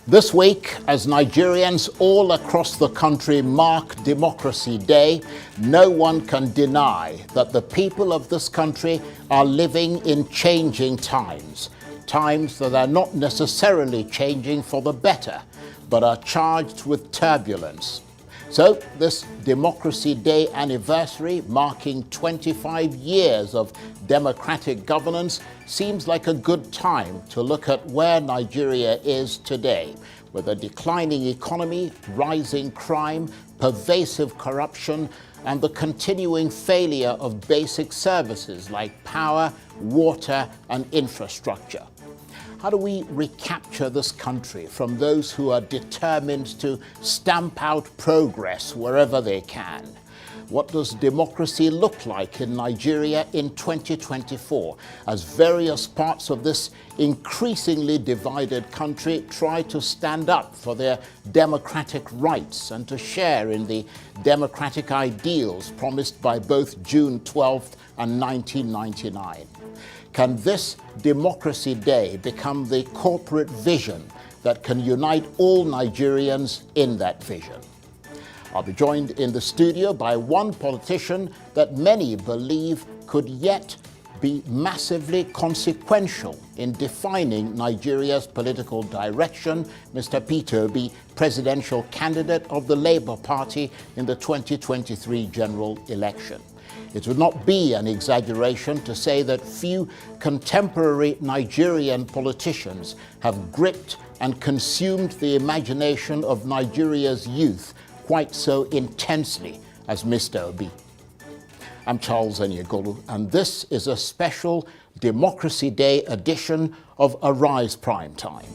This week, as Nigerians all across the country mark Democracy Day, no one can deny that the people of this country are living in changing times. Times that are not necessarily changing for the better, but are charged with turbulence. So this Democracy Day anniversary, marking 25 years of democratic governance, seems like a good time to look at where Nigeria is today, with a declining economy, rising crime, pervasive corruption, and the continuing failure of basic services like power, water, and infrastructure. How do we recapture this country from those who are determined to stamp out progress wherever they can? What does democracy look like in Nigeria in 2024 as various parts of this increasingly divided country try to stand up for their democratic rights and to share in the democratic ideals promised by both June 12th and 1999? Can this Democracy Day become the corporate vision that can unite all Nigerians in that vision? I'll be joined in the studio by one politician that many believe could yet be massively consequential in defining Nigeria's political direction, Mr. Peter Obi, presidential candidate of the Labour Party in the 2023 general election. It would not be an exaggeration to say that few contemporary Nigerian politicians have gripped and consumed the imagination of Nigeria's youth quite so intensely as Mr. Obi. I'm Charles Enyegolu, and this is a special Democracy Day edition of Arise Prime Time.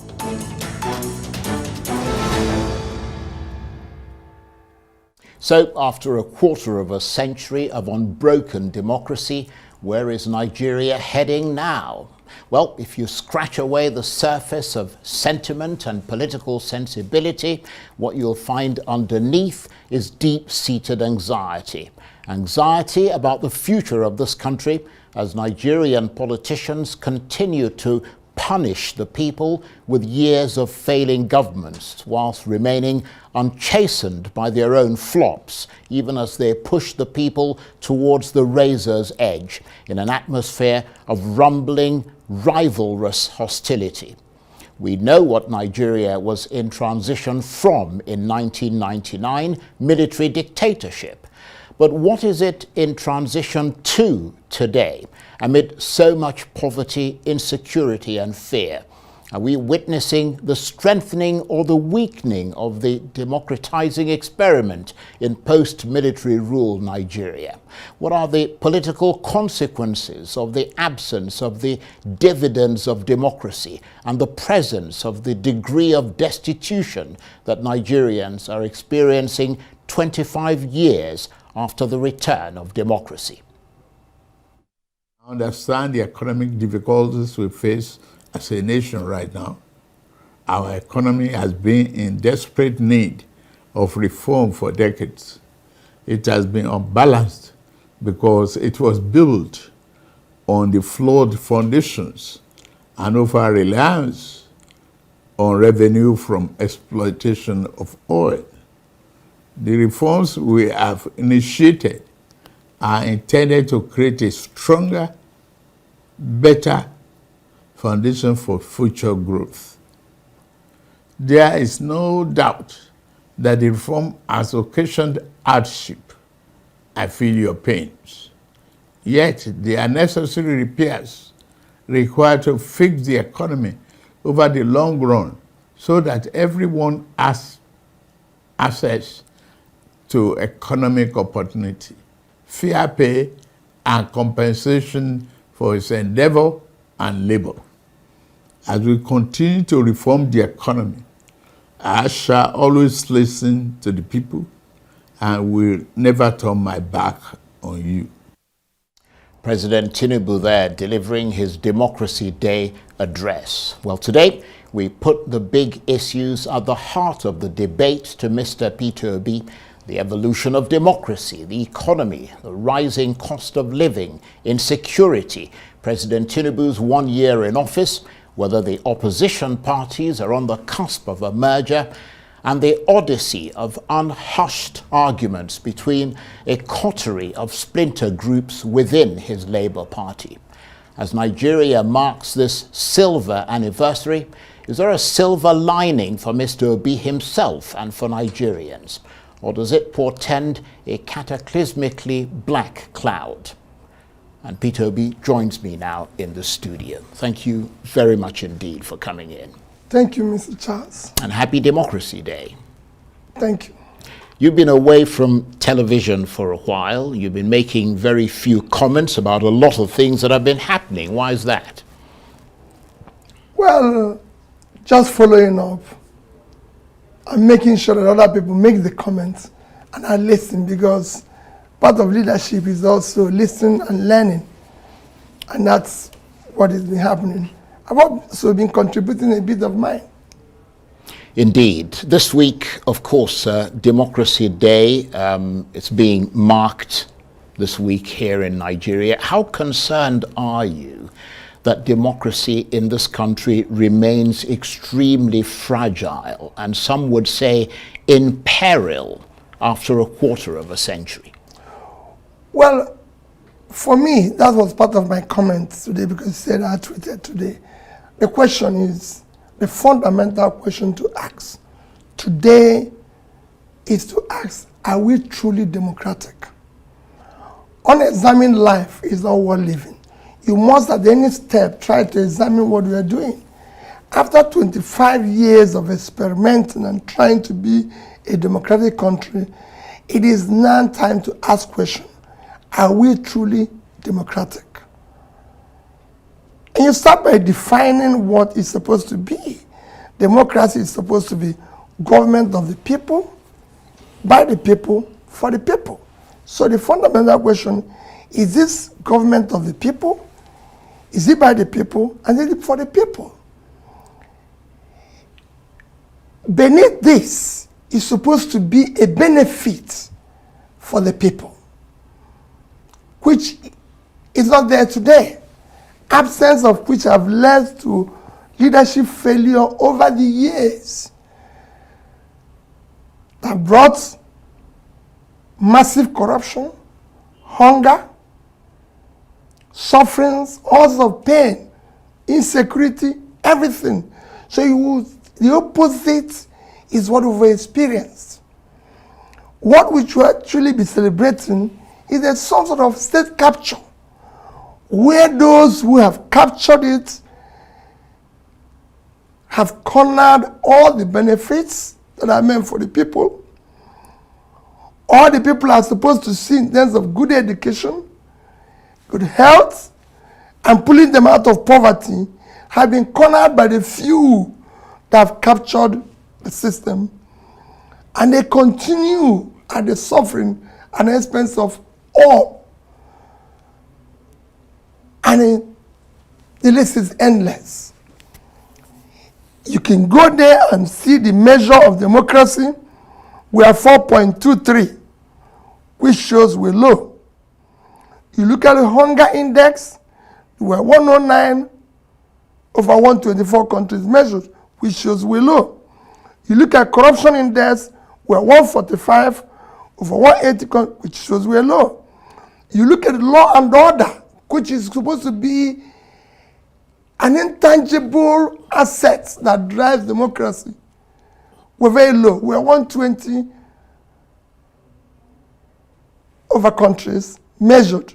So, after a quarter of a century of unbroken democracy, where is Nigeria heading now? Well, if you scratch away the surface of sentiment and political sensibility, what you'll find underneath is deep-seated anxiety. Anxiety about the future of this country as Nigerian politicians continue to punish the people with years of failing governments, whilst remaining unchastened by their own flops, even as they push the people towards the razor's edge in an atmosphere of rumbling, rivalrous hostility. We know what Nigeria was in transition from in 1999, military dictatorship. But what is it in transition to today, amid so much poverty, insecurity, and fear? Are we witnessing the strengthening or the weakening of the democratizing experiment in post-military rule Nigeria? What are the political consequences of the absence of the dividends of democracy and the presence of the degree of destitution that Nigerians are experiencing 25 years after the return of democracy? I understand the economic difficulties we face as a nation right now. Our economy has been in desperate need of reform for decades. It has been unbalanced because it was built on the flawed foundations and over-reliance on revenue from exploitation of oil. The reforms we have initiated are intended to create a stronger, better foundation for future growth. There is no doubt that the reform has occasioned hardship. I feel your pains. Yet, there are necessary repairs required to fix the economy over the long run so that everyone has access to economic opportunity, fair pay, and compensation for its endeavor and labor. As we continue to reform the economy, I shall always listen to the people and will never turn my back on you. President Tinubu there delivering his Democracy Day address. Well, today we put the big issues at the heart of the debate to Mr. Peter Obi: the evolution of democracy, the economy, the rising cost of living, insecurity, President Tinubu's 1 year in office, whether the opposition parties are on the cusp of a merger, and the odyssey of unhushed arguments between a coterie of splinter groups within his Labour Party. As Nigeria marks this silver anniversary, is there a silver lining for Mr. Obi himself and for Nigerians? Or does it portend a cataclysmically black cloud? And Peter Obi joins me now in the studio. Thank you very much indeed for coming in. Thank you, Mr. Charles. And happy Democracy Day. Thank you. You've been away from television for a while. You've been making very few comments about a lot of things that have been happening. Why is that? Well, just following up and making sure that other people make the comments and I listen, because part of leadership is also listening and learning. And that's what has been happening. I've also been contributing a bit of mine. Indeed. This week, of course, Democracy Day, it's being marked this week here in Nigeria. How concerned are you that democracy in this country remains extremely fragile, and some would say in peril after a quarter of a century? Well, for me, that was part of my comments today, because you said I tweeted today. The question is, the fundamental question to ask today is to ask, are we truly democratic? Unexamined life is not worth living. You must at any step try to examine what we are doing. After 25 years of experimenting and trying to be a democratic country, it is now time to ask questions. Are we truly democratic? And you start by defining what it's supposed to be. Democracy is supposed to be government of the people, by the people, for the people. So the fundamental question, is this government of the people? Is it by the people? And is it for the people? Beneath this is supposed to be a benefit for the people, which is not there today. Absence of which have led to leadership failure over the years that brought massive corruption, hunger, sufferings, all sorts of pain, insecurity, everything. So the opposite is what we've experienced. What we should actually be celebrating is a some sort of state capture, where those who have captured it have cornered all the benefits that are meant for the people. All the people are supposed to see in terms of good education, good health, and pulling them out of poverty have been cornered by the few that have captured the system. And they continue at the suffering and expense of all. And the list is endless. You can go there and see the measure of democracy. We are 4.23, which shows we're low. You look at the hunger index, we're 109 over 124 countries measured, which shows we're low. You look at corruption index, we're 145 over 180 countries, which shows we're low. You look at law and order, which is supposed to be an intangible asset that drives democracy. We're very low. We're 120 over countries measured.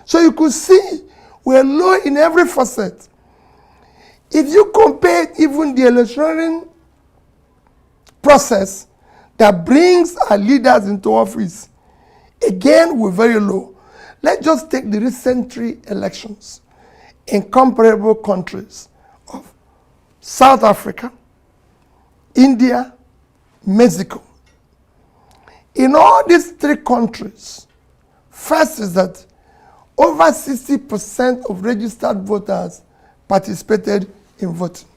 So you could see we're low in every facet. If you compare even the electioneering process that brings our leaders into office, again, we're very low. Let's just take the recent 3 elections in comparable countries of South Africa, India, Mexico. In all these 3 countries, first is that over 60% of registered voters participated in voting.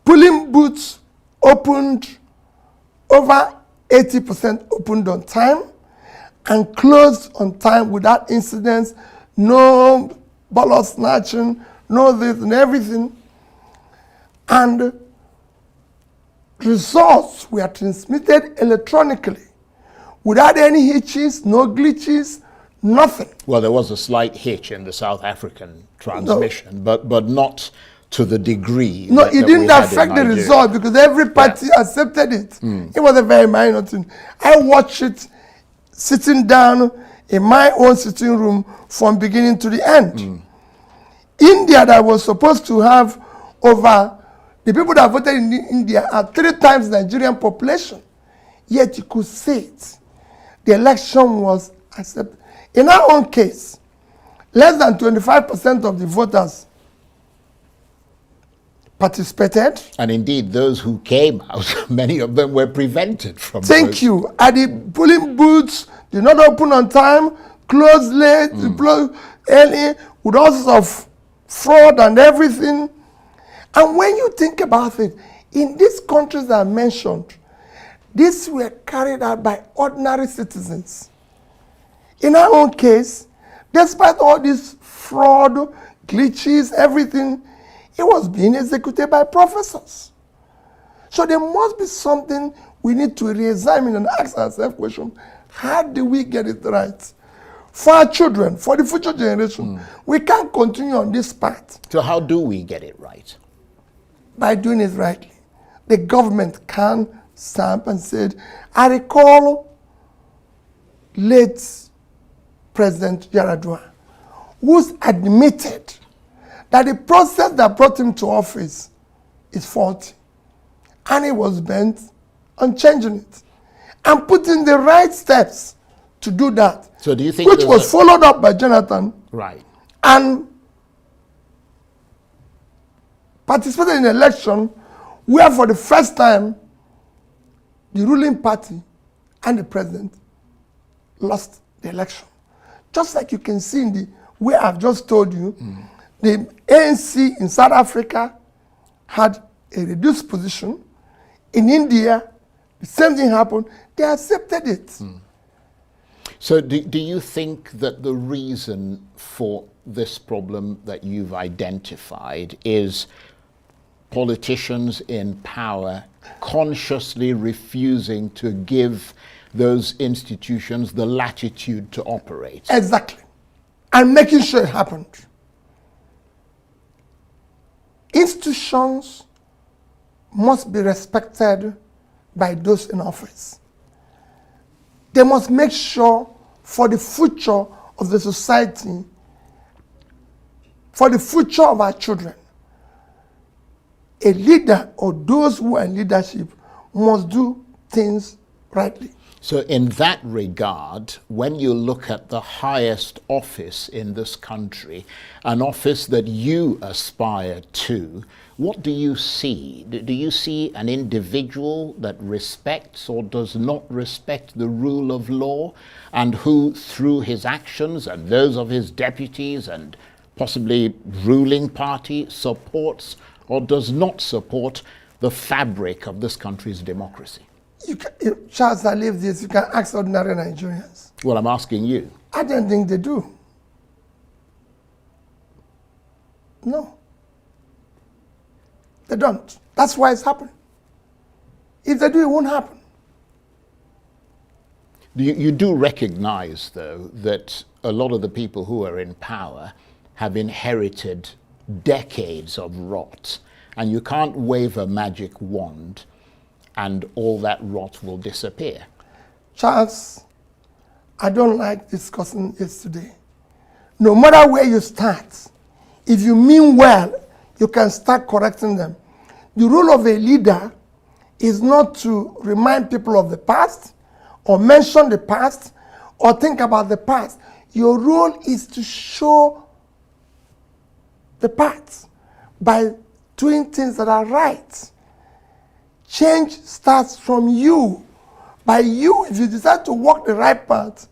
Polling booths opened, over 80% opened on time and closed on time without incidents, no ballot snatching, no this and everything. And results were transmitted electronically without any hitches, no glitches, nothing. Well, there was a slight hitch in the South African transmission, but not to the degree. No, that it we didn't had in affect the Nigeria. result because every party accepted it. It was a very minor thing. I watched it sitting down in my own sitting room from beginning to the end. India, that was supposed to have over, the people that voted in India are 3 times the Nigerian population. Yet you could see it. The election was accepted. In our own case, less than 25% of the voters participated. And indeed, those who came out, many of them were prevented from Thank voting. you. At the polling booths, did not open on time, closed late, closed early, with all sorts of fraud and everything. And when you think about it, in these countries that I mentioned, these were carried out by ordinary citizens. In our own case, despite all this fraud, glitches, everything, it was being executed by professors. So there must be something we need to re-examine and ask ourselves question, how do we get it right? For our children, for the future generation, we can't continue on this path. So how do we get it right? By doing it rightly. The government can stamp and said, I recall late President Yaradua, who's admitted that the process that brought him to office is faulty. And he was bent on changing it and putting the right steps to do that. So do you think which there's was followed up by Jonathan right? and participated in an election where for the first time the ruling party and the president lost the election. Just like you can see in the way I've just told you, the ANC in South Africa had a reduced position. In India, the same thing happened. They accepted it. So do you think that the reason for this problem that you've identified is politicians in power consciously refusing to give those institutions the latitude to operate? Exactly. And making sure it happened. Institutions must be respected by those in office. They must make sure for the future of the society, for the future of our children, a leader or those who are in leadership must do things rightly. So in that regard, when you look at the highest office in this country, an office that you aspire to, what do you see? Do you see an individual that respects or does not respect the rule of law, and who through his actions and those of his deputies and possibly ruling party supports or does not support the fabric of this country's democracy? Charles, I live this, you can ask ordinary Nigerians. Well, I'm asking you. I don't think they do. No. They don't. That's why it's happening. If they do, it won't happen. You do recognize, though, that a lot of the people who are in power have inherited decades of rot, and you can't wave a magic wand and all that rot will disappear. Charles, I don't like discussing this today. No matter where you start, if you mean well, you can start correcting them. The role of a leader is not to remind people of the past or mention the past or think about the past. Your role is to show the path by doing things that are right. Change starts from you. By you, if you decide to walk the right path,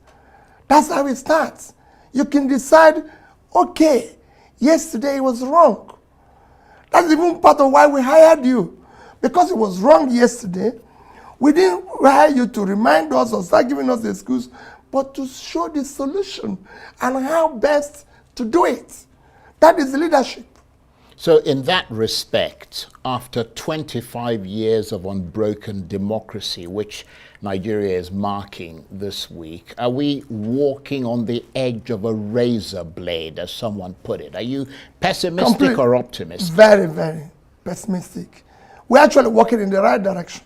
that's how it starts. You can decide, okay, yesterday it was wrong. That's even part of why we hired you. Because it was wrong yesterday, we didn't hire you to remind us or start giving us the excuse, but to show the solution and how best to do it. That is leadership. So in that respect, after 25 years of unbroken democracy, which Nigeria is marking this week, are we walking on the edge of a razor blade, as someone put it? Are you pessimistic or optimistic? Very, very pessimistic. We're actually walking in the right direction.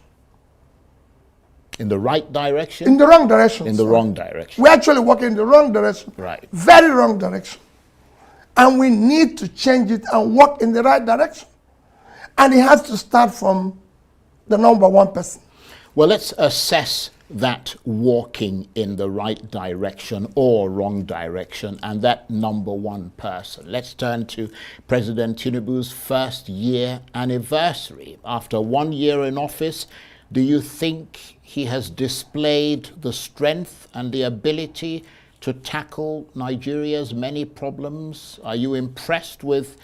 In the right direction? In the wrong direction. In the wrong direction. We're actually walking in the wrong direction. Right. Very wrong direction. And we need to change it and walk in the right direction. And it has to start from the number one person. Well, let's assess that walking in the right direction or wrong direction and that number one person. Let's turn to President Tinubu's first year anniversary. After 1 year in office, do you think he has displayed the strength and the ability to tackle Nigeria's many problems? Are you impressed with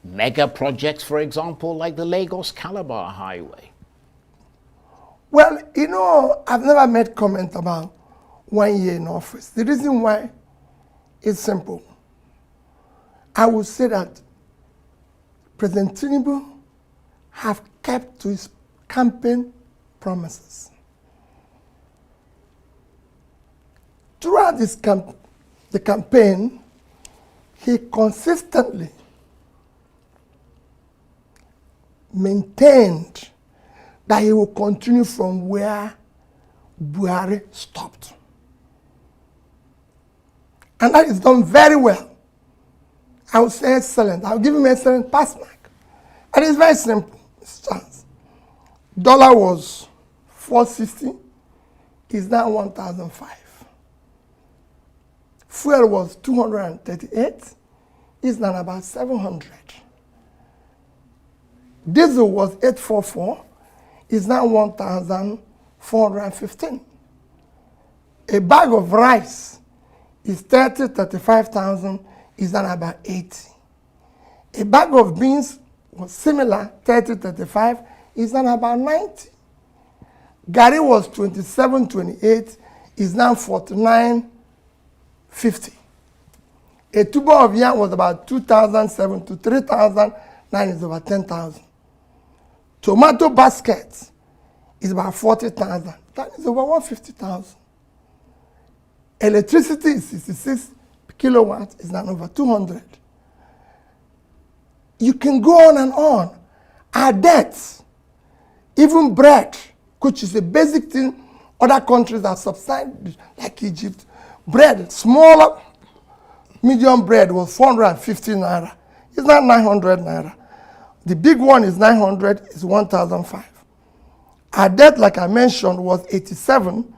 mega projects, for example, like the Lagos-Calabar Highway? Well, you know, I've never made comment about 1 year in office. The reason why is simple. I would say that President Tinubu have kept to his campaign promises. Throughout the campaign, he consistently maintained that he will continue from where Buhari stopped. And that is done very well. I would say excellent. I'll give him excellent pass mark. And it's very simple. It's chance. Dollar was 460, is now 1,005. Fuel was 238, is now about 700. Diesel was 844, is now 1,415. A bag of rice is 35,000, is now about 80. A bag of beans was similar, 35, is now about 90. Gari was 27.28, is now 49.50. A tuber of yam was about 2,007 to 3,000, now is about 10,000. Tomato basket is about 40,000, that is over 150,000. Electricity is 66 kilowatts, is now over 200. You can go on and on. Our debts, even bread, which is a basic thing other countries that subside, like Egypt, bread, smaller, medium bread was 450 naira. It's not 900 naira. The big one is 900, is 1,005. Our debt, like I mentioned, was 87.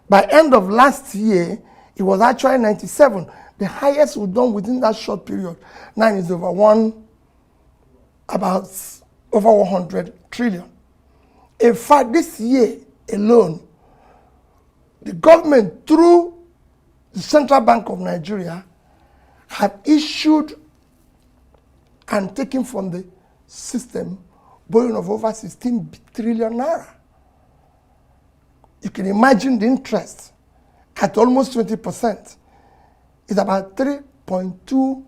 By end of last year, it was actually 97. The highest we've done within that short period. Now is over 100 trillion. In fact, this year alone, the government, through the Central Bank of Nigeria, have issued and taken from the system borrowing of over 16 trillion naira. You can imagine the interest at almost 20%. It's about 3.2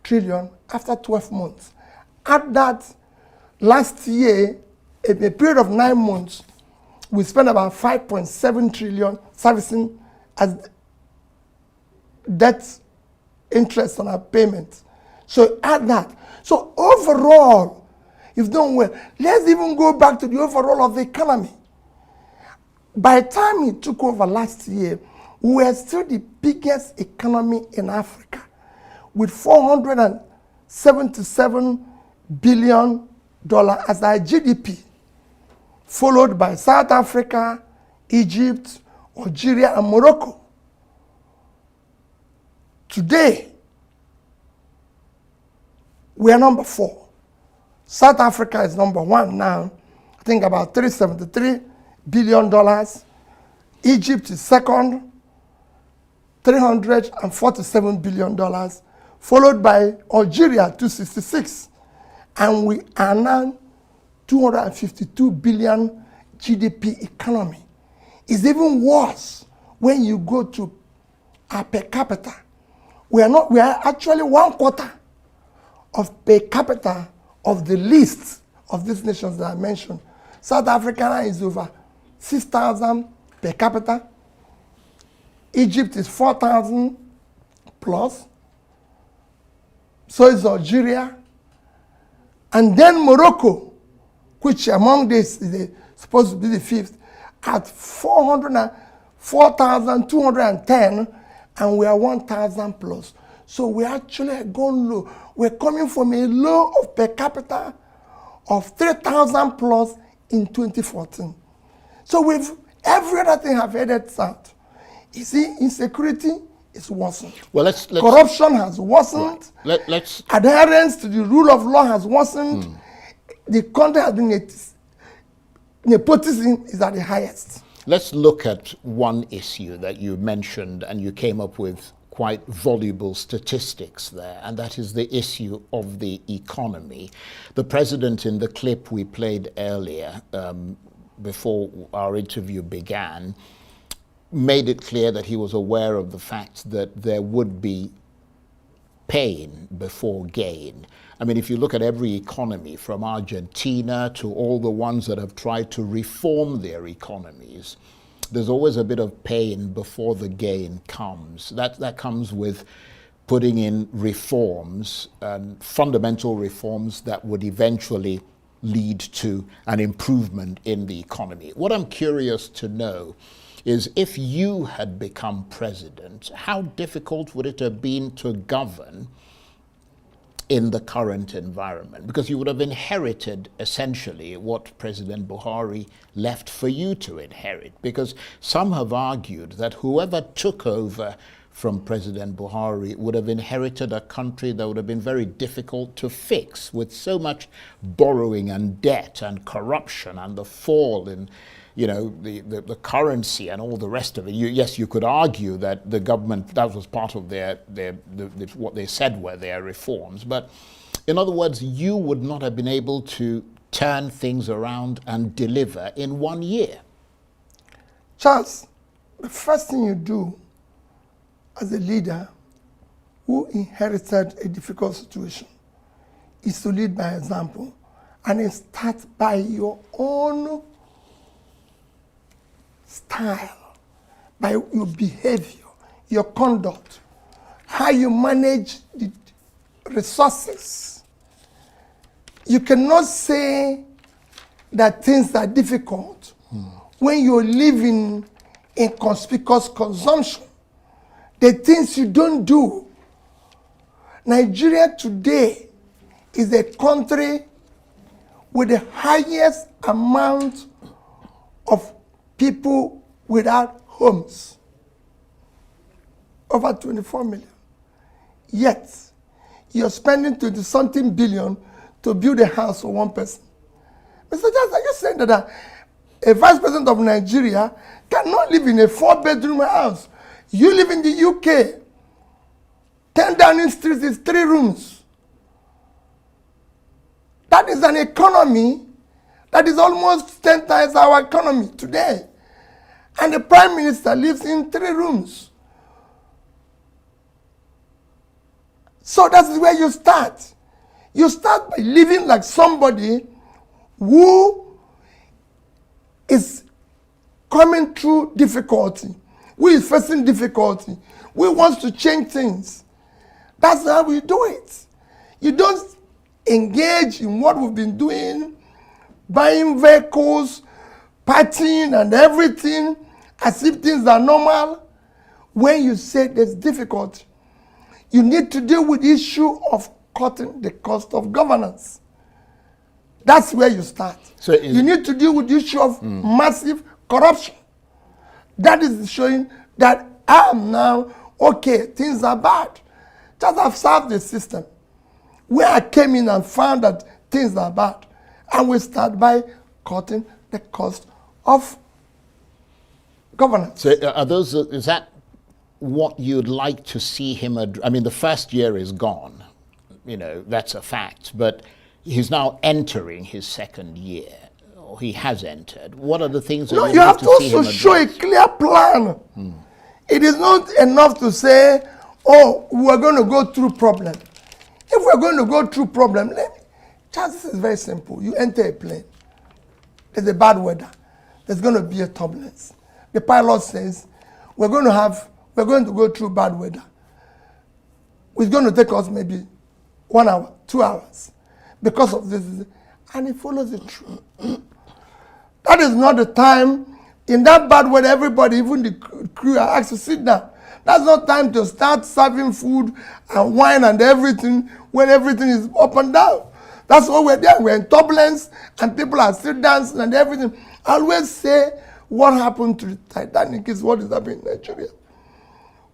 trillion after 12 months. At that, last year, in a period of 9 months, we spent about 5.7 trillion servicing as debt interest on our payments. So add that. So overall, you've done well. Let's even go back to the overall of the economy. By the time he took over last year, we were still the biggest economy in Africa with $477 billion as our GDP, followed by South Africa, Egypt, Algeria, and Morocco. Today, we are number 4. South Africa is number 1 now, I think about $373 billion. Egypt is second, $347 billion, followed by Algeria, 266. And we are now 252 billion GDP economy. It's even worse when you go to our per capita. We are actually 1/4 of per capita of the list of these nations that I mentioned. South Africa is over 6,000 per capita. Egypt is 4,000 plus. So is Algeria. And then Morocco, which among this is supposed to be the fifth, at 4,210, and we are 1,000 plus. So we actually gone low. We're coming from a low of per capita of 3,000 plus in 2014. So with every other thing have headed south. You see, insecurity is worsened. Well, let's corruption has worsened. Right. Let's adherence to the rule of law has worsened. The country has been nepotism is at the highest. Let's look at one issue that you mentioned, and you came up with quite voluble statistics there, and that is the issue of the economy. The president, in the clip we played earlier, before our interview began, made it clear that he was aware of the fact that there would be pain before gain. I mean, if you look at every economy, from Argentina to all the ones that have tried to reform their economies, there's always a bit of pain before the gain comes. That comes with putting in reforms, fundamental reforms that would eventually lead to an improvement in the economy. What I'm curious to know is, if you had become president, how difficult would it have been to govern in the current environment? Because you would have inherited essentially what President Buhari left for you to inherit. Because some have argued that whoever took over from President Buhari would have inherited a country that would have been very difficult to fix, with so much borrowing and debt and corruption and the fall in, you know, the currency and all the rest of it. Yes, you could argue that the government, that was part of what they said were their reforms. But in other words, you would not have been able to turn things around and deliver in 1 year. Charles, the first thing you do as a leader who inherited a difficult situation is to lead by example, and it starts by your own style, by your behavior, your conduct, how you manage the resources. You cannot say that things are difficult when you're living in conspicuous consumption. The things you don't do. Nigeria today is a country with the highest amount of people without homes. Over 24 million. Yet, you're spending 20-something billion to build a house for one person. Mr. Johnson, are you saying that a vice president of Nigeria cannot live in a 4-bedroom house? You live in the UK. 10 Downing Street is 3 rooms. That is an economy that is almost 10 times our economy today. And the Prime Minister lives in 3 rooms. So that's where you start. You start by living like somebody who is coming through difficulty, who is facing difficulty, who wants to change things. That's how we do it. You don't engage in what we've been doing, buying vehicles, partying and everything, as if things are normal. When you say there's difficulty, you need to deal with the issue of cutting the cost of governance. That's where you start. So you need to deal with the issue of massive corruption. That is showing that I am now, okay, things are bad. Just have served the system. Where I came in and found that things are bad. And we start by cutting the cost of governance. So is that what you'd like to see him I mean, the first year is gone. You know, that's a fact. But he's now entering his second year. Or he has entered. What are the things that you have to also show a clear plan. It is not enough to say, oh, we are going to go through problems. If we're going to go through problem, chances is very simple. You enter a plane. There's a bad weather. There's going to be a turbulence. The pilot says, we're going to go through bad weather. It's going to take us maybe 1 hour, 2 hours because of this. And he follows it through. That is not the time. In that bad weather, everybody, even the crew, are asked to sit down. That's not time to start serving food and wine and everything when everything is up and down. That's why we're there. We're in turbulence and people are still dancing and everything. I always say what happened to the Titanic is what is happening in Nigeria.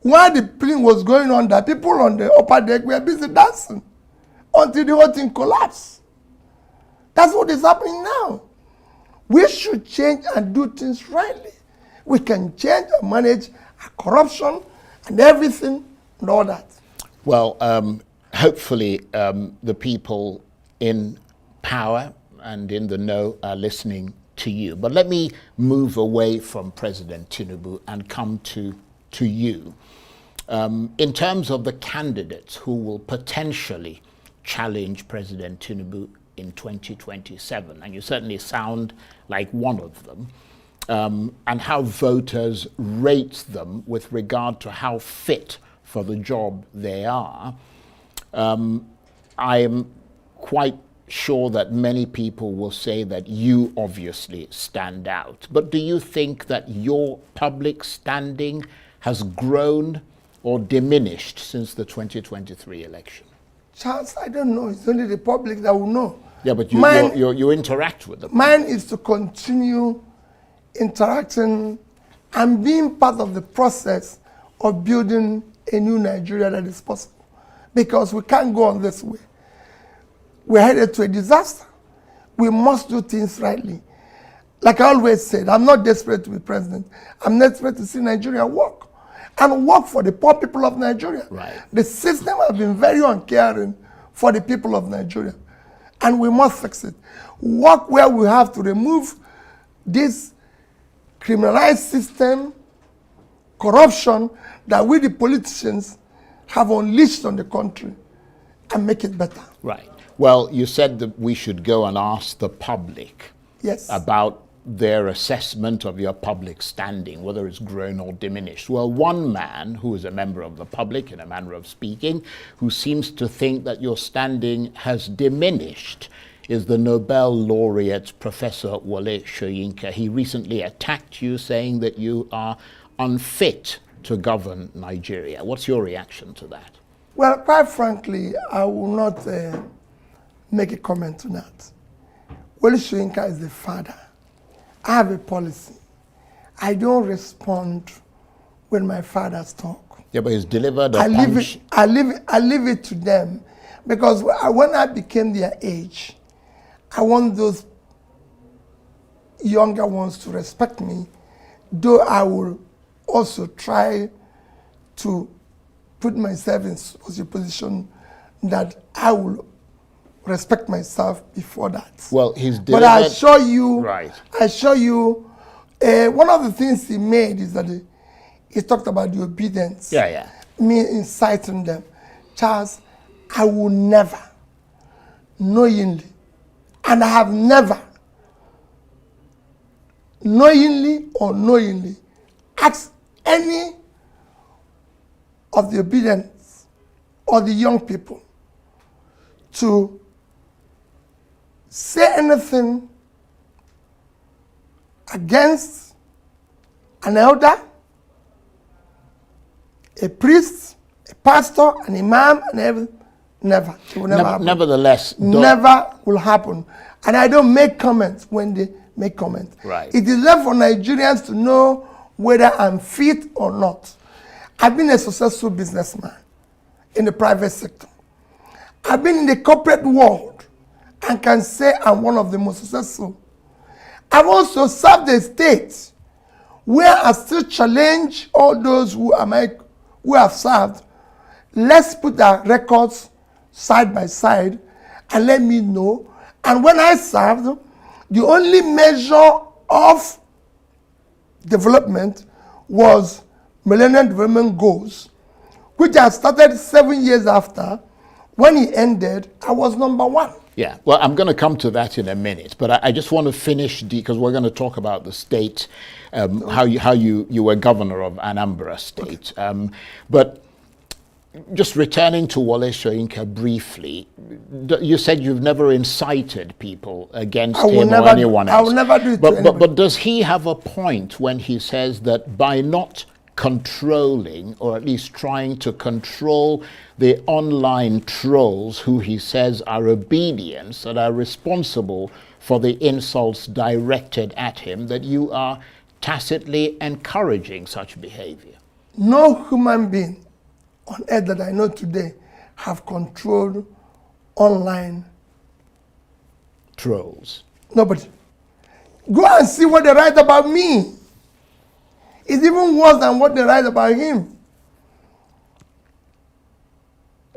While the plane was going on, the people on the upper deck were busy dancing until the whole thing collapsed. That's what is happening now. We should change and do things rightly. We can change and manage corruption and everything and all that. Well, hopefully the people in power and in the know are listening to you. But let me move away from President Tinubu and come to you. In terms of the candidates who will potentially challenge President Tinubu in 2027, and you certainly sound like one of them, and how voters rate them with regard to how fit for the job they are, I am quite sure that many people will say that you obviously stand out. But do you think that your public standing has grown or diminished since the 2023 election? Charles, I don't know. It's only the public that will know. Yeah, but you interact with them. Mine is to continue interacting and being part of the process of building a new Nigeria that is possible. Because we can't go on this way. We're headed to a disaster. We must do things rightly. Like I always said, I'm not desperate to be president. I'm desperate to see Nigeria work. And work for the poor people of Nigeria. Right. The system has been very uncaring for the people of Nigeria. And we must fix it. Work where we have to remove this criminalized system, corruption that we the politicians have unleashed on the country and make it better. Right. Well, you said that we should go and ask the public about their assessment of your public standing, whether it's grown or diminished. Well, one man who is a member of the public, in a manner of speaking, who seems to think that your standing has diminished is the Nobel laureate, Professor Wole Soyinka. He recently attacked you, saying that you are unfit to govern Nigeria. What's your reaction to that? Well, quite frankly, I will not make a comment to that. Wole Soyinka is the father. I have a policy. I don't respond when my fathers talk. Yeah, but he's delivered a punch. I leave it to them, because when I became their age, I want those younger ones to respect me, though I will also try to put myself in such a position that I will respect myself before that. Well, he's delivered. But I assure you, right. One of the things he made is that he talked about the obedience. Yeah. Me inciting them. Charles, I will never, knowingly, and I have never, knowingly or unknowingly, asked any of the obedience or the young people to say anything against an elder, a priest, a pastor, an imam, and everything. Never. It will never happen. Nevertheless, never will happen. And I don't make comments when they make comments. Right. It is left for Nigerians to know whether I'm fit or not. I've been a successful businessman in the private sector. I've been in the corporate world and can say I'm one of the most successful. I've also served the state where I still challenge all those who have served. Let's put our records side by side and let me know. And when I served, the only measure of development was Millennium Development Goals, which I started 7 years after, When he ended, I was number one. Yeah, well, I'm going to come to that in a minute, but I just want to finish, because we're going to talk about the state, how you were governor of Anambra State. Okay. But just returning to Wole Soyinka briefly, you said you've never incited people against him or anyone else. I will never do it to anybody. But does he have a point when he says that by not controlling, or at least trying to control, the online trolls who he says are obedience, that are responsible for the insults directed at him, that you are tacitly encouraging such behavior? No human being on earth that I know today have controlled online trolls. Nobody. Go and see what they write about me. It's even worse than what they write about him.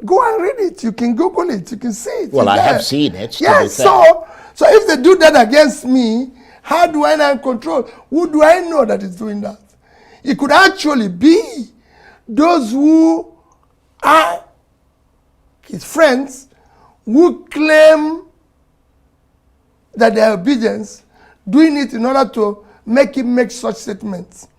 Go and read it. You can Google it. You can see it. Well, I have seen it. Yes, so if they do that against me, how do I now control? Who do I know that is doing that? It could actually be those who are his friends who claim that they are obedience, doing it in order to make him make such statements.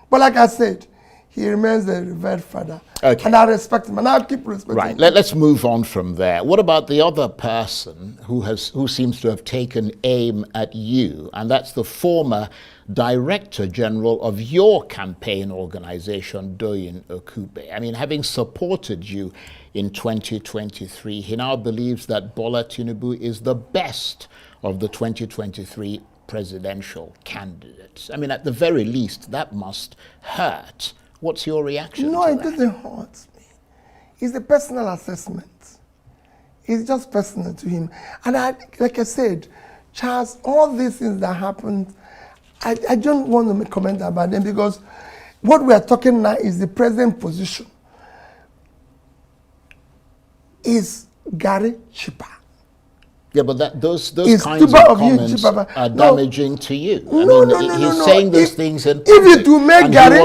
But like I said, he remains a revered father. Okay. And I respect him, and I'll keep respecting him. Right, let's move on from there. What about the other person who seems to have taken aim at you, and that's the former Director General of your campaign organization, Doyin Okube. I mean, having supported you in 2023, he now believes that Bola Tinubu is the best of the 2023 presidential candidates. I mean, at the very least, that must hurt. What's your reaction to that? No, it doesn't hurt me. It's a personal assessment. It's just personal to him. And like I said, Charles, all these things that happened, I don't want to make comment about them, because what we are talking now is the present position. Is Gary cheaper? Yeah, but those kinds of comments are damaging to you. No, he's saying those things in if it will make Gary,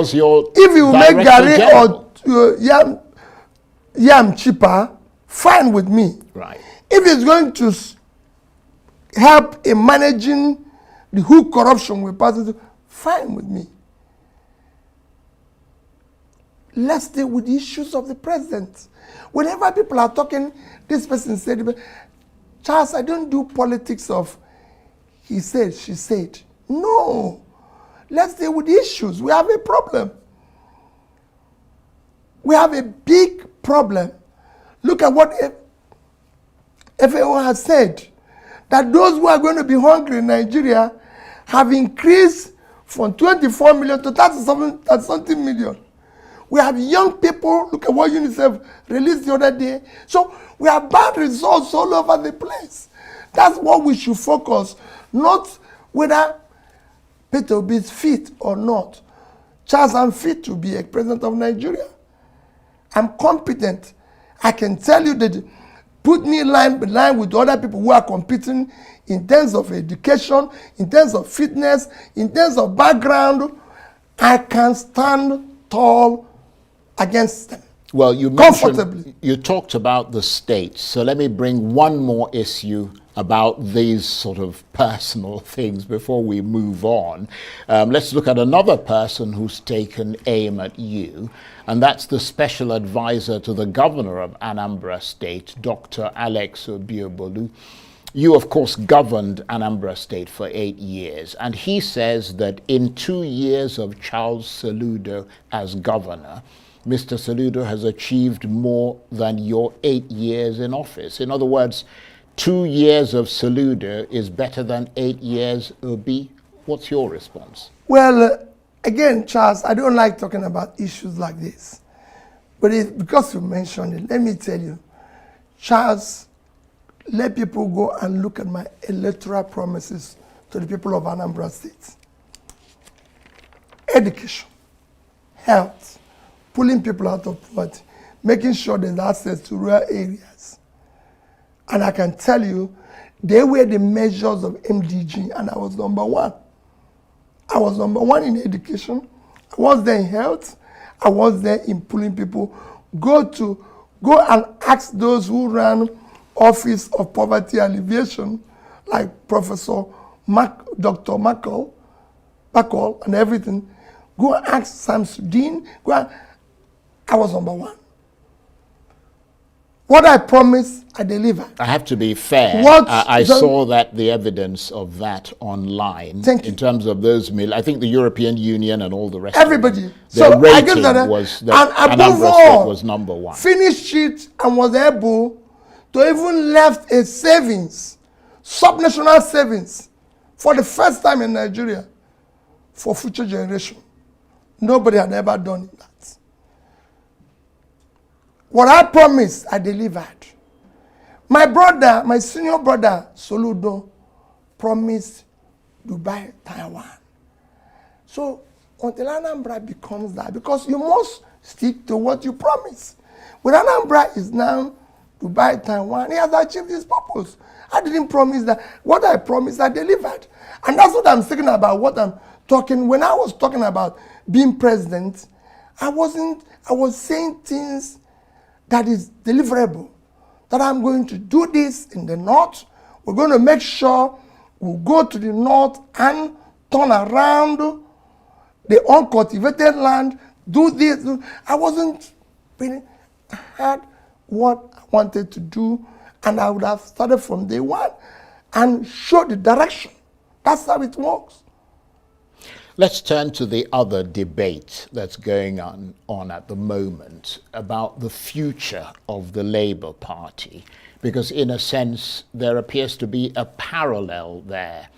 or Yam cheaper, fine with me. Right. If it's going to help in managing the whole corruption we're passing through, fine with me. Let's deal with the issues of the president. Whenever people are talking, this person said, Charles, I don't do politics of he said, she said. No. Let's deal with the issues. We have a problem. We have a big problem. Look at what FAO has said, that those who are going to be hungry in Nigeria have increased from 24 million to 30-something million. We have young people, look at what UNICEF released the other day. So we have bad results all over the place. That's what we should focus, not whether Peter Obi is fit or not. Charles, I'm fit to be a president of Nigeria. I'm competent. I can tell you that put me in line with other people who are competing in terms of education, in terms of fitness, in terms of background. I can stand tall against them. Well, you talked about the state, so let me bring one more issue about these sort of personal things before we move on. Let's look at another person who's taken aim at you, and that's the special advisor to the governor of Anambra State, Dr. Alex Obiobolu. You, of course, governed Anambra State for 8 years, and he says that in 2 years of Charles Soludo as governor, Mr. Soludo has achieved more than your 8 years in office. In other words, 2 years of Soludo is better than 8 years Obi. What's your response? Well, again, Charles, I don't like talking about issues like this. But because you mentioned it, let me tell you, Charles, let people go and look at my electoral promises to the people of Anambra State. Education, health, pulling people out of poverty, making sure there's access to rural areas. And I can tell you, they were the measures of MDG, and I was number one. I was number one in education. I was there in health. I was there in pulling people. Go to Go and ask those who ran Office of Poverty Alleviation, like Professor Dr. Bacall and everything. Go and ask Samsudeen. I was number one. What I promised, I delivered. I have to be fair. I saw that the evidence of that online. In terms of those I think the European Union and all the rest. Everybody. Of them, their rating was that Anambra State was number one. Finished it and was able to even left a savings, subnational savings, for the first time in Nigeria, for future generation. Nobody had ever done that. What I promised, I delivered. My brother, my senior brother, Soludo, promised Dubai, Taiwan. So until Anambra becomes that, because you must stick to what you promise. When Anambra is now Dubai, Taiwan, he has achieved his purpose. I didn't promise that. What I promised, I delivered. And that's what I'm thinking about, what I'm talking. When I was talking about being president, I was saying things that is deliverable. That I'm going to do this in the north. We're going to make sure we'll go to the north and turn around the uncultivated land, do this. I wasn't really, I had what I wanted to do, and I would have started from day one and showed the direction. That's how it works. Let's turn to the other debate that's going on at the moment about the future of the Labour Party, because in a sense there appears to be a parallel there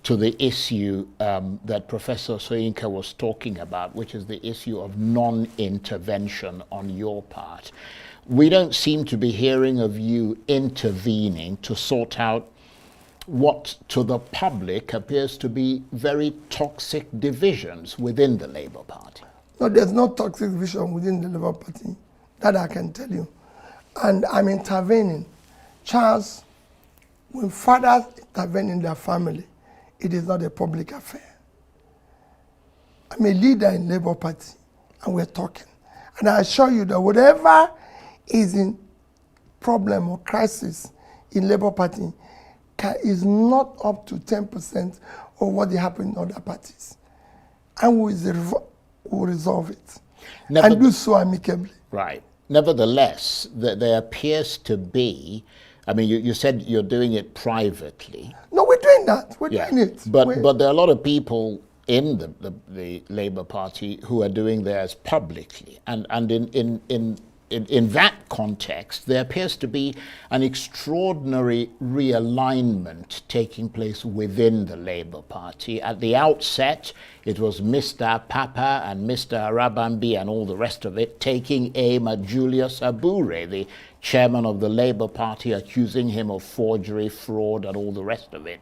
to the issue that Professor Soyinka was talking about, which is the issue of non-intervention on your part. We don't seem to be hearing of you intervening to sort out what to the public appears to be very toxic divisions within the Labour Party. No, there's no toxic division within the Labour Party. That I can tell you. And I'm intervening. Charles, when fathers intervene in their family, it is not a public affair. I'm a leader in Labour Party, and we're talking. And I assure you that whatever is in problem or crisis in Labour Party is not up to 10% of what happened in other parties. And we will resolve it. And do so amicably. Right. Nevertheless, there appears to be, I mean, you said you're doing it privately. No, we're doing that. We're doing it. But there are a lot of people in the Labour Party who are doing theirs publicly. And in that context, there appears to be an extraordinary realignment taking place within the Labour Party. At the outset, it was Mr. Papa and Mr. Arabambi and all the rest of it taking aim at Julius Abure, the chairman of the Labour Party, accusing him of forgery, fraud, and all the rest of it.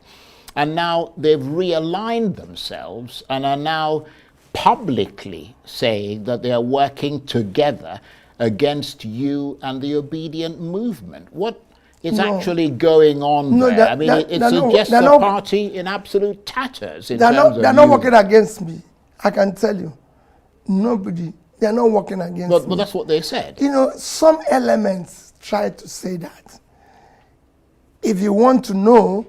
And now they've realigned themselves and are now publicly saying that they are working together against you and the obedient movement. What is actually going on there? I mean, it suggests a party in absolute tatters. They're not working against me. I can tell you. Nobody. They're not working against me. But that's what they said. You know, some elements try to say that. If you want to know,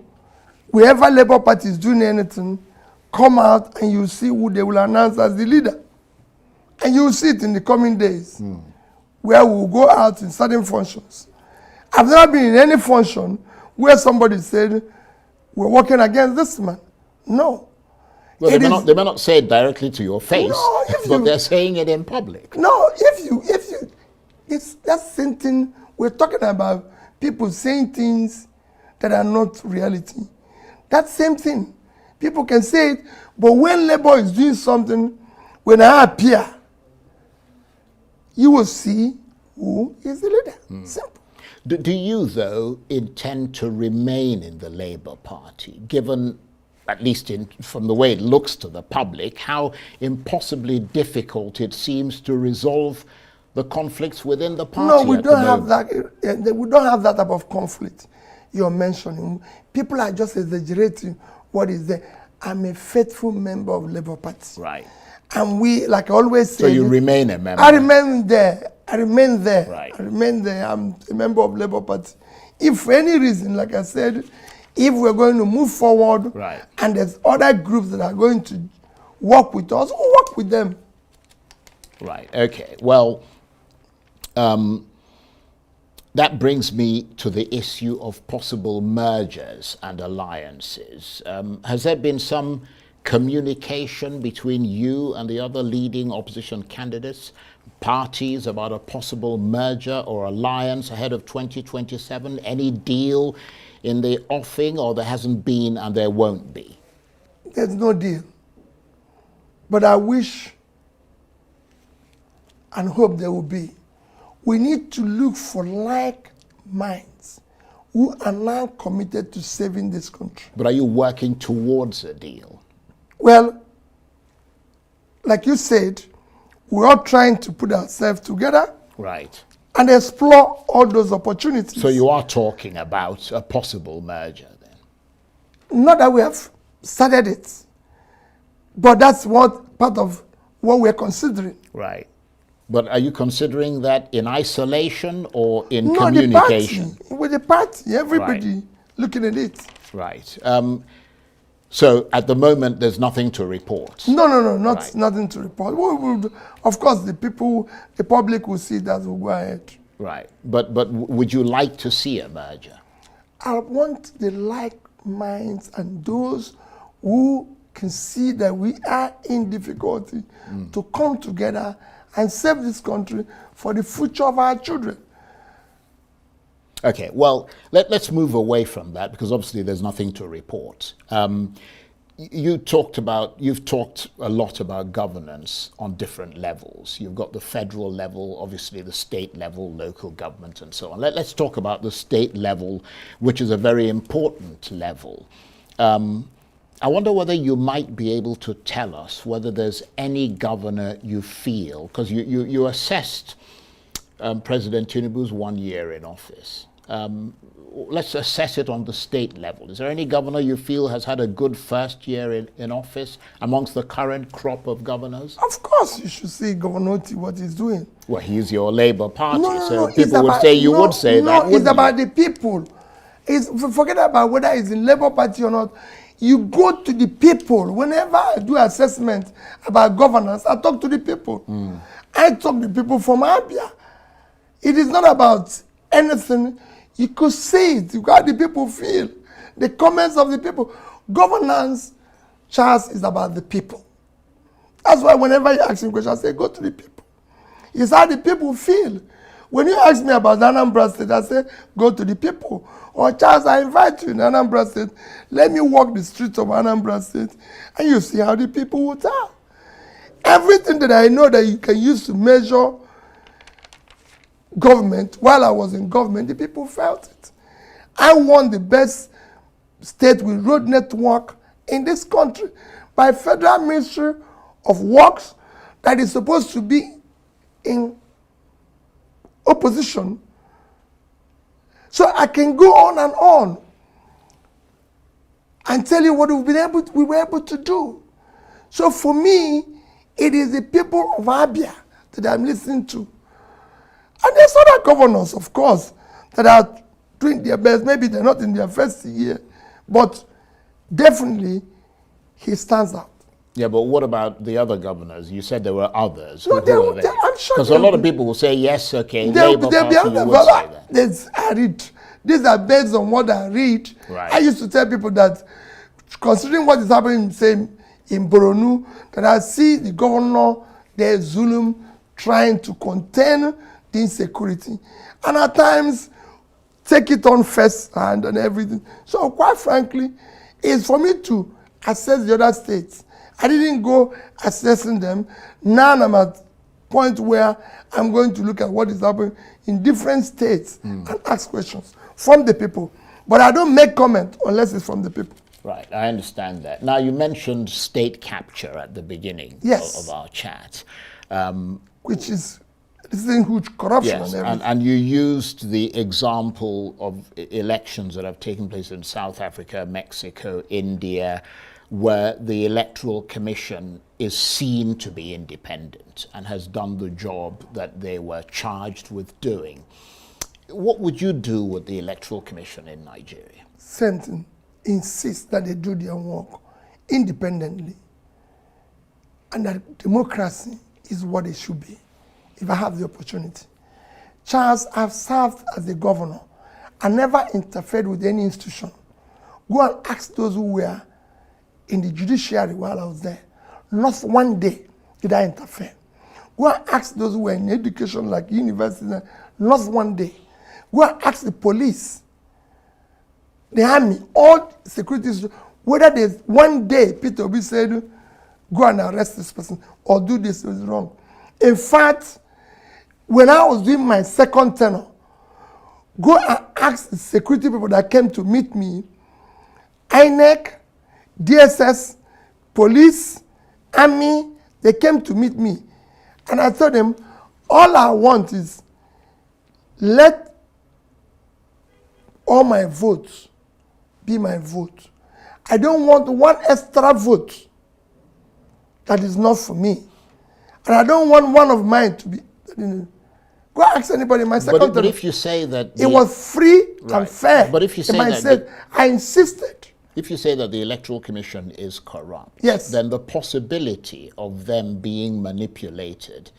wherever Labour Party is doing anything, come out and you see who they will announce as the leader. And you will see it in the coming days. Where we will go out in certain functions. I've never been in any function where somebody said, we're working against this man. No. Well, they may not say it directly to your face, no, but they're saying it in public. No, it's that same thing. We're talking about people saying things that are not reality. That same thing. People can say it, but when Labour is doing something, when I appear, you will see who is the leader. Simple. Do you, though, intend to remain in the Labour Party, given, at least from the way it looks to the public, how impossibly difficult it seems to resolve the conflicts within the party? No, we don't have that. We don't have that type of conflict you're mentioning. People are just exaggerating what is there. I'm a faithful member of Labour Party. Right. And we, like I always say... So you remain a member? I remain there. I remain there. Right. I remain there. I'm a member of Labour Party. If for any reason, like I said, if we're going to move forward, Right. and there's other groups that are going to work with us, we'll work with them. Right. Okay. Well, that brings me to the issue of possible mergers and alliances. Has there been some communication between you and the other leading opposition candidates, parties, about a possible merger or alliance ahead of 2027? Any deal in the offing, or there hasn't been and there won't be? There's no deal. But I wish and hope there will be. We need to look for like minds who are now committed to saving this country. But are you working towards a deal? Well, like you said, we're all trying to put ourselves together Right. and explore all those opportunities. So you are talking about a possible merger then? Not that we have started it, but that's what part of what we're considering. Right. But are you considering that in isolation or in No, communication? the party, with the party, everybody looking at it. Right. So at the moment, there's nothing to report. No, Right. nothing to report. We will, of course, the public will see that, will go ahead. Right. But would you like to see a merger? I want the like minds and those who can see that we are in difficulty to come together and save this country for the future of our children. Okay, well, let's move away from that, because obviously there's nothing to report. You've talked a lot about governance on different levels. You've got the federal level, obviously the state level, local government, and so on. Let's talk about the state level, which is a very important level. I wonder whether you might be able to tell us whether there's any governor you feel, because you assessed President Tinubu's 1 year in office. Let's assess it on the state level. Is there any governor you feel has had a good first year in office amongst the current crop of governors? Of course, you should see Governor Oti what he's doing. Well, he's your Labour Party, so it's people would about- say you would say that, No, wouldn't it's about you? the people. Forget about whether it's in Labour Party or not. You go to the people. Whenever I do assessment about governance, I talk to the people. I talk to people from Abia. It is not about anything. You could see it. You got the people feel. The comments of the people. Governance, Charles, is about the people. That's why whenever you ask me questions, I say, go to the people. It's how the people feel. When you ask me about Anambra State, I say, go to the people. Or Charles, I invite you in Anambra State. Let me walk the streets of Anambra State, and you see how the people will tell. Everything that I know that you can use to measure government, while I was in government, the people felt it. I want the best state with road network in this country by Federal Ministry of Works that is supposed to be in opposition. So I can go on and tell you what we were able to do. So for me, it is the people of Abia that I'm listening to. And there's other governors, of course, that are doing their best. Maybe they're not in their first year, but definitely he stands out. Yeah, but what about the other governors? You said there were others. No, Who are they? I'm sure Because a lot of people will say, yes, okay, They'll Labour be Party, you other, would say that. I read. These are based on what I read. Right. I used to tell people that, considering what is happening, say, in Boronu, that I see the governor there, Zulum, trying to contain the insecurity. And at times, take it on first hand and everything. So quite frankly, it's for me to assess the other states. I didn't go assessing them. Now I'm at a point where I'm going to look at what is happening in different states and ask questions from the people. But I don't make comment unless it's from the people. Right, I understand that. Now, you mentioned state capture at the beginning of our chat. Which is, this is huge corruption Yes, and everything. and you used the example of elections that have taken place in South Africa, Mexico, India, where the Electoral Commission is seen to be independent and has done the job that they were charged with doing. What would you do with the Electoral Commission in Nigeria? Same thing. Insist that they do their work independently and that democracy is what it should be if I have the opportunity. Charles, I've served as a governor. I never interfered with any institution. Go and ask those who were in the judiciary while I was there. Not one day did I interfere. Go and ask those who were in education like universities. Not one day. Go and ask the police, the army, all security, whether there's one day Peter Obi said, go and arrest this person or do this is wrong. In fact, when I was doing my second tenure, go and ask the security people that came to meet me, INEC, DSS, police, army, they came to meet me. And I told them, all I want is let all my votes be my vote. I don't want one extra vote that is not for me. And I don't want one of mine to be. Go ask anybody in my second but if you say that it was free and fair. But if you say I insisted. If you say that the Electoral Commission is corrupt, yes, then the possibility of them being manipulated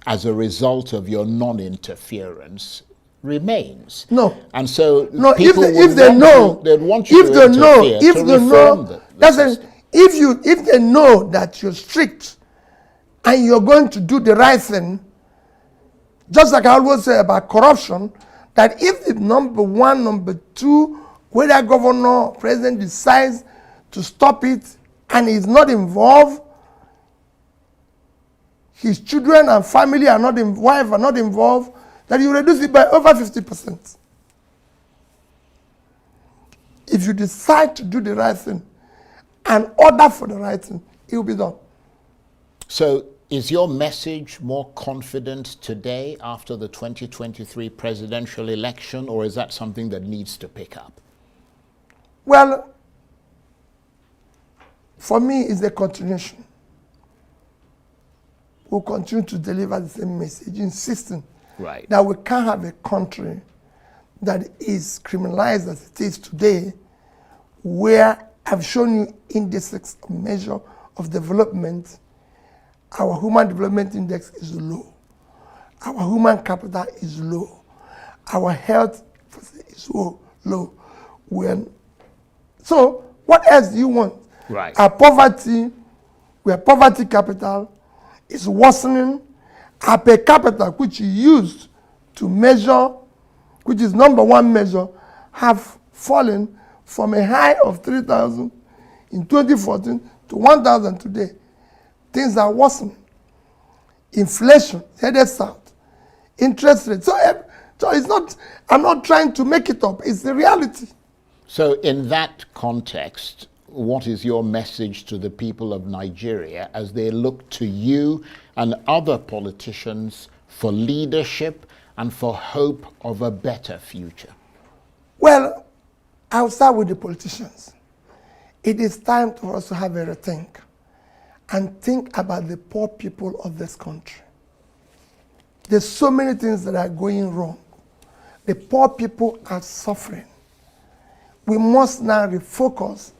as a result of your non-interference remains. No. And so no, people if they know, they'd want you if to they know, interfere if to they reform know, the that's system. If they know that you're strict and you're going to do the right thing, just like I always say about corruption, that if the number one, number two, whether governor or president decides to stop it and is not involved, his children and family are not wife are not involved, that you reduce it by over 50%. If you decide to do the right thing and order for the right thing, it will be done. So is your message more confident today after the 2023 presidential election, or is that something that needs to pick up? Well, for me, it's a continuation. We'll continue to deliver the same message, insisting that we can't have a country that is criminalized as it is today, where I've shown you indices of measure of development. Our human development index is low. Our human capital is low. Our health is low. So what else do you want? Right. Our poverty, where poverty capital is worsening. Our per capita, which you used to measure, which is number one measure, have fallen from a high of 3,000 in 2014 to 1,000 today. Things are worsening. Inflation headed south. Interest rates. So it's not, I'm not trying to make it up. It's the reality. So in that context, what is your message to the people of Nigeria as they look to you and other politicians for leadership and for hope of a better future? Well, I'll start with the politicians. It is time for us to have a rethink and think about the poor people of this country. There's so many things that are going wrong. The poor people are suffering. We must now refocus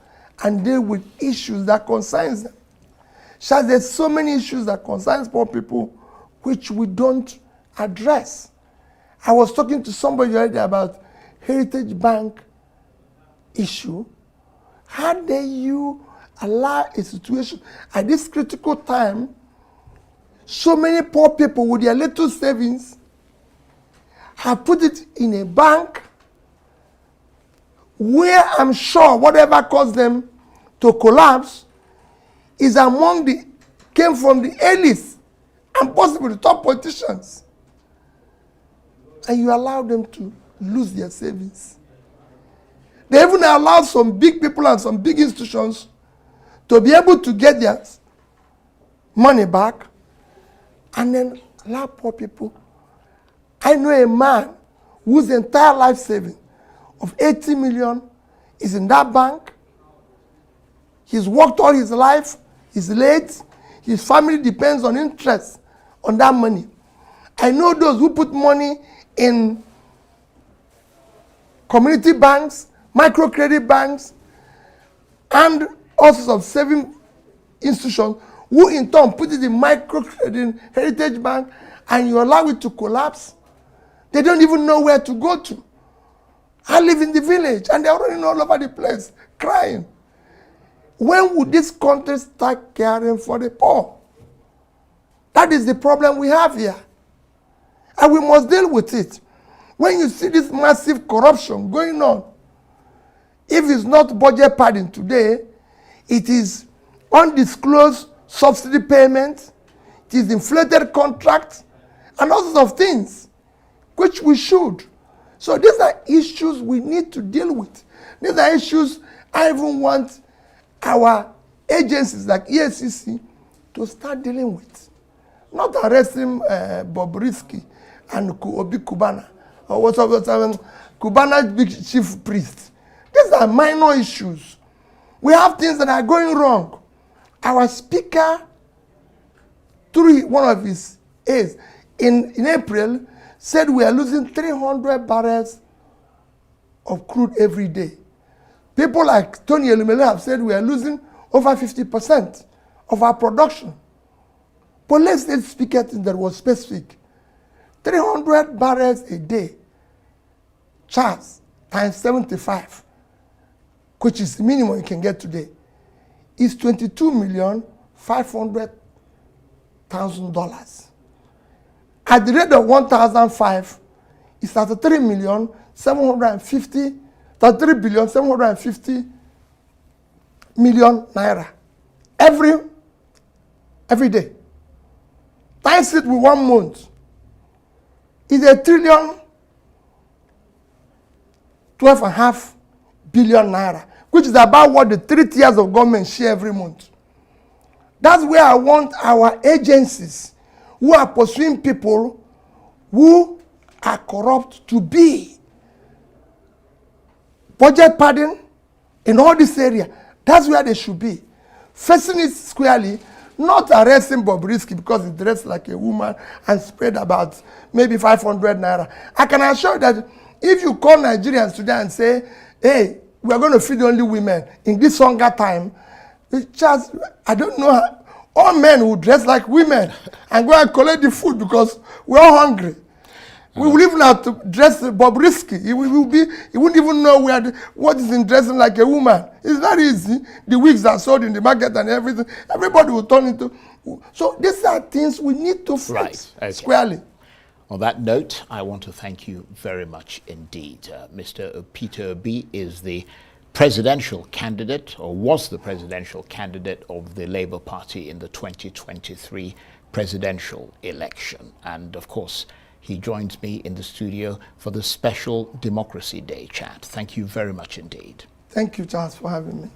and deal with issues that concerns them. There's so many issues that concerns poor people which we don't address. I was talking to somebody already about Heritage Bank issue. How dare you allow a situation at this critical time, so many poor people with their little savings have put it in a bank where I'm sure whatever caused them to collapse is came from the elites and possibly the top politicians. And you allow them to lose their savings. They even allow some big people and some big institutions to be able to get their money back and then allow poor people. I know a man whose entire life saving of 80 million is in that bank. He's worked all his life. He's late. His family depends on interest on that money. I know those who put money in community banks, microcredit banks, and all sorts of saving institutions who in turn put it in microcredit, Heritage Bank, and you allow it to collapse. They don't even know where to go to. I live in the village and they're running all over the place, crying. When would this country start caring for the poor? That is the problem we have here. And we must deal with it. When you see this massive corruption going on, if it's not budget padding today, it is undisclosed subsidy payments, it is inflated contracts, and all sorts of things, which we should. So these are issues we need to deal with. These are issues I even want our agencies like EFCC to start dealing with. Not arresting Bobrisky and Obi Kubana, or whatever, Kubana's big chief priest. These are minor issues. We have things that are going wrong. Our speaker, through one of his aides, in April, said we are losing 300 barrels of crude every day. People like Tony Elumelu have said we are losing over 50% of our production. But let's speak it that was specific. 300 barrels a day, Charles, times 75, which is the minimum you can get today, is $22,500,000. At the rate of 1,005, it's 33,750,000,000 naira every day. Times it with 1 month, is $1,012.5 billion naira, which is about what the 3 tiers of government share every month. That's where I want our agencies who are pursuing people who are corrupt to be. Budget padding in all this area, that's where they should be. Facing it squarely, not arresting Bobrisky because he dressed like a woman and spread about maybe 500 naira. I can assure you that if you call Nigerians today and say, hey, we are going to feed only women in this hunger time, just, I don't know, all men will dress like women and go and collect the food because we're all hungry. We will even have to dress Bobrisky. He wouldn't even know what is in dressing like a woman. It's very easy. The wigs are sold in the market and everything. Everybody will turn into. So these are things we need to fix squarely. On that note, I want to thank you very much indeed. Mr. Peter Obi is the presidential candidate, or was the presidential candidate of the Labour Party in the 2023 presidential election. And of course, he joins me in the studio for the special Democracy Day chat. Thank you very much indeed. Thank you, Charles, for having me.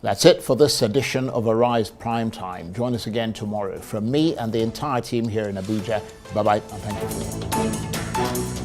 That's it for this edition of Arise Prime Time. Join us again tomorrow. From me and the entire team here in Abuja, bye-bye and thank you for listening.